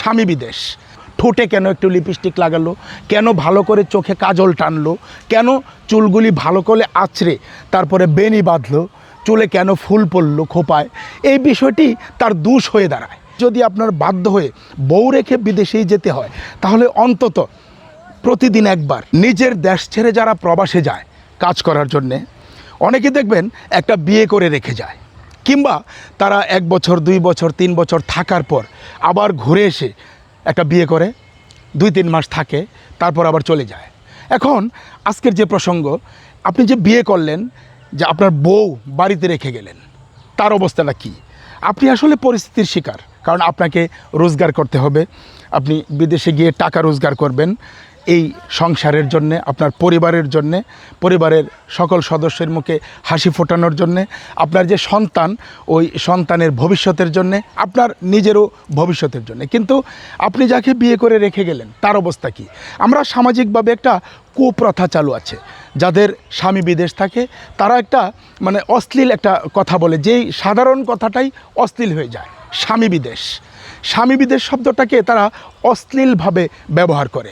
স্বামী বিদেশ। ঠোঁটে কেন একটু লিপস্টিক লাগালো, কেন ভালো করে চোখে কাজল টানলো, কেন চুলগুলি ভালো করে আঁচড়ে তারপরে বেনি বাঁধলো, চুলে কেন ফুল পড়লো খোপায়, এই বিষয়টি তার দোষ হয়ে দাঁড়ায়। যদি আপনার বাধ্য হয়ে বউ রেখে বিদেশেই যেতে হয়, তাহলে অন্তত প্রতিদিন একবার নিজের দেশ ছেড়ে যারা প্রবাসে যায় কাজ করার জন্যে, অনেকে দেখবেন একটা বিয়ে করে রেখে যায়, কিংবা তারা 1 বছর 2 বছর 3 বছর থাকার পর আবার ঘুরে এসে একটা বিয়ে করে 2-3 মাস থাকে, তারপর আবার চলে যায়। এখন আজকের যে প্রসঙ্গ, আপনি যে বিয়ে করলেন, যে আপনার বউ বাড়িতে রেখে গেলেন, তার অবস্থাটা কি? আপনি আসলে পরিস্থিতির শিকার, কারণ আপনাকে রোজগার করতে হবে। আপনি বিদেশে গিয়ে টাকা রোজগার করবেন এই সংসারের জন্যে, আপনার পরিবারের জন্যে, পরিবারের সকল সদস্যের মুখে হাসি ফোটানোর জন্যে, আপনার যে সন্তান, ওই সন্তানের ভবিষ্যতের জন্যে, আপনার নিজেরও ভবিষ্যতের জন্যে। কিন্তু আপনি যাকে বিয়ে করে রেখে গেলেন, তার অবস্থা কি? আমরা সামাজিকভাবে একটা কুপ্রথা চালু আছে, যাদের স্বামী বিদেশ থাকে তারা একটা অশ্লীল একটা কথা বলে, যেই সাধারণ কথাটাই অশ্লীল হয়ে যায়। স্বামী বিদেশ, স্বামী বিদেশ শব্দটাকে তারা অশ্লীলভাবে ব্যবহার করে।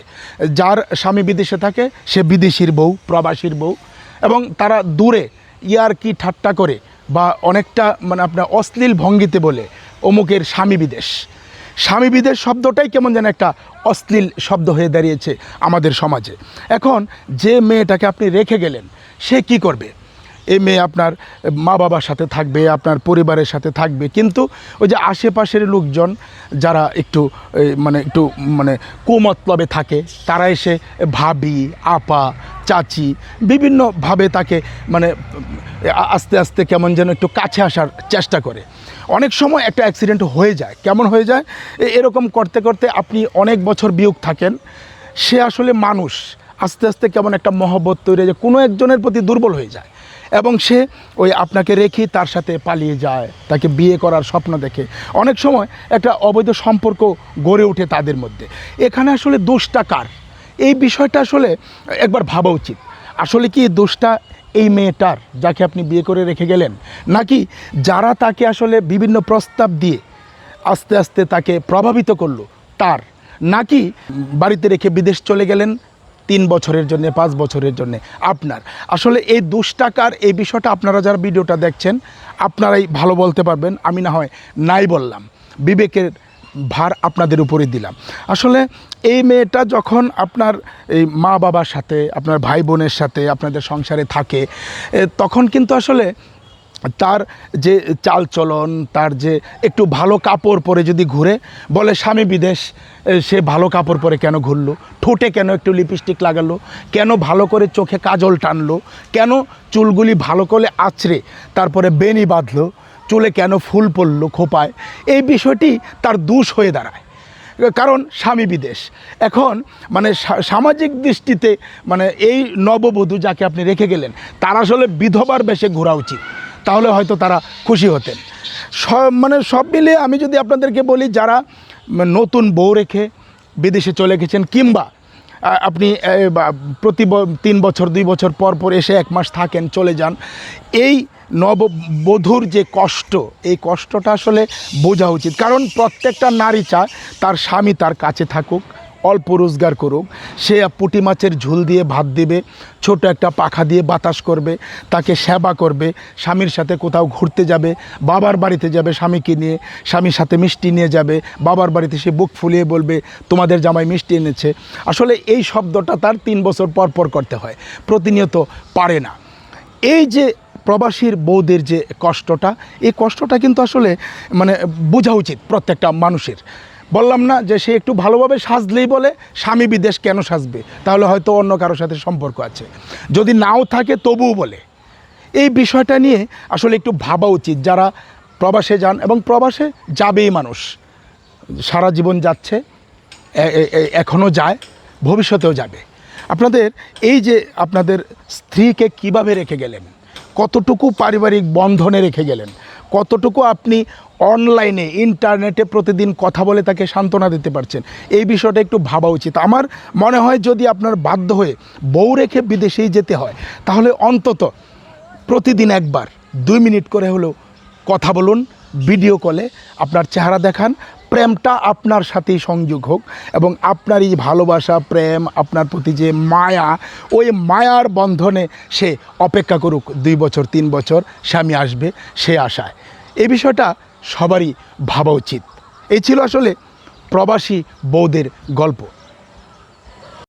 যার স্বামী বিদেশে থাকে সে বিদেশির বউ, প্রবাসীর বউ, এবং তারা দূরে ইয়ার্কি ঠাট্টা করে বা অনেকটা আপনার অশ্লীল ভঙ্গিতে বলে অমুকের স্বামী বিদেশ। স্বামী বিদেশ শব্দটাই কেমন যেন একটা অশ্লীল শব্দ হয়ে দাঁড়িয়েছে আমাদের সমাজে। এখন যে মেয়েটাকে আপনি রেখে গেলেন, সে কি করবে? এই মেয়ে আপনার মা বাবার সাথে থাকবে, আপনার পরিবারের সাথে থাকবে, কিন্তু ওই যে আশেপাশের লোকজন যারা একটু একটু কুমতলবে থাকে, তারা এসে ভাবি, আপা, চাচি বিভিন্নভাবে তাকে আস্তে আস্তে কেমন যেন একটু কাছে আসার চেষ্টা করে। অনেক সময় একটা অ্যাক্সিডেন্ট হয়ে যায়। কেমন হয়ে যায়? এরকম করতে করতে আপনি অনেক বছর বিয়োগ থাকেন, সে আসলে মানুষ আস্তে আস্তে কেমন একটা মহব্বত তৈরি হয়ে যায়, কোনো একজনের প্রতি দুর্বল হয়ে যায়, এবং সে ওই আপনাকে রেখে তার সাথে পালিয়ে যায়, তাকে বিয়ে করার স্বপ্ন দেখে। অনেক সময় একটা অবৈধ সম্পর্ক গড়ে ওঠে তাদের মধ্যে। এখানে আসলে দোষটা কার? এই বিষয়টা আসলে একবার ভাবা উচিত। আসলে কি দোষটা এই মেয়েটার, যাকে আপনি বিয়ে করে রেখে গেলেন, নাকি যারা তাকে আসলে বিভিন্ন প্রস্তাব দিয়ে আস্তে আস্তে তাকে প্রভাবিত করলো তার, নাকি বাড়িতে রেখে বিদেশ চলে গেলেন 3 বছরের জন্য, 5 বছরের জন্য আপনার? আসলে এই দুষ্টাকার, এই বিষয়টা আপনারা যারা ভিডিওটা দেখছেন আপনারাই ভালো বলতে পারবেন। আমি না হয় নাই বললাম, বিবেকের ভার আপনাদের উপরে দিলাম। আসলে এই মেয়েটা যখন আপনার এই মা বাবার সাথে, আপনার ভাই বোনের সাথে আপনাদের সংসারে থাকে, তখন কিন্তু আসলে তার যে চালচলন, তার যে একটু ভালো কাপড় পরে যদি ঘুরে, বলে স্বামী বিদেশ, সে ভালো কাপড় পরে কেন ঘুরলো, ঠোঁটে কেন একটু লিপস্টিক লাগালো, কেন ভালো করে চোখে কাজল টানলো, কেন চুলগুলি ভালো করে আঁচড়ে তারপরে বেনি বাঁধলো, চুলে কেন ফুল পড়লো খোপায়, এই বিষয়টি তার দোষ হয়ে দাঁড়ায়, কারণ স্বামী বিদেশ। এখন সামাজিক দৃষ্টিতে এই নববধূ যাকে আপনি রেখে গেলেন, তার আসলে বিধবার বেশে ঘোরা উচিত, তাহলে হয়তো তারা খুশি হতেন। সব মিলিয়ে আমি যদি আপনাদেরকে বলি, যারা নতুন বউ রেখে বিদেশে চলে গেছেন, কিংবা আপনি প্রতি 3 বছর 2 বছর পর পর এসে 1 মাস থাকেন, চলে যান, এই নববধূর যে কষ্ট, এই কষ্টটা আসলে বোঝা উচিত। কারণ প্রত্যেকটা নারী চায় তার স্বামী তার কাছে থাকুক, অল্প রোজগার করুক, সে পুঁটি মাছের ঝোল দিয়ে ভাত দিবে, ছোট একটা পাখা দিয়ে বাতাস করবে, তাকে সেবা করবে, স্বামীর সাথে কোথাও ঘুরতে যাবে, বাবার বাড়িতে যাবে স্বামীকে নিয়ে, স্বামীর সাথে মিষ্টি নিয়ে যাবে, বাবার বাড়িতে সে বুক ফুলিয়ে বলবে তোমাদের জামাই মিষ্টি এনেছে। আসলে এই শব্দটা তার 3 বছর পর পর করতে হয়, প্রতিনিয়ত পারে না। এই যে প্রবাসীর বউদের যে কষ্টটা, এই কষ্টটা কিন্তু আসলে বোঝা উচিত প্রত্যেকটা মানুষের। বললাম না যে সে একটু ভালোভাবে সাজলেই বলে স্বামী বিদেশ কেন সাজবে, তাহলে হয়তো অন্য কারোর সাথে সম্পর্ক আছে, যদি নাও থাকে তবুও বলে। এই বিষয়টা নিয়ে আসলে একটু ভাবা উচিত যারা প্রবাসে যান, এবং প্রবাসে যাবেই মানুষ, সারা জীবন যাচ্ছে, এখনও যায়, ভবিষ্যতেও যাবে। আপনাদের এই যে আপনাদের স্ত্রীকে কিভাবে রেখে গেলেন, কতটুকু পারিবারিক বন্ধনে রেখে গেলেন, কতটুকু আপনি অনলাইনে ইন্টারনেটে প্রতিদিন কথা বলে তাকে সান্ত্বনা দিতে পারছেন, এই বিষয়টা একটু ভাবা উচিত। আমার মনে হয় যদি আপনার বাধ্য হয়ে বউ রেখে বিদেশেই যেতে হয়, তাহলে অন্তত প্রতিদিন একবার 2 মিনিট করে হলেও কথা বলুন, ভিডিও কলে আপনার চেহারা দেখান, প্রেমটা আপনার সাথেই সংযোগ হোক এবং আপনার এই ভালোবাসা প্রেম আপনার প্রতি যে মায়া, ওই মায়ার বন্ধনে সে অপেক্ষা করুক 2 বছর 3 বছর, স্বামী আসবে সে আশায়। এই বিষয়টা সবারই ভাবা উচিত। এই ছিল আসলে প্রবাসী বউদের গল্প।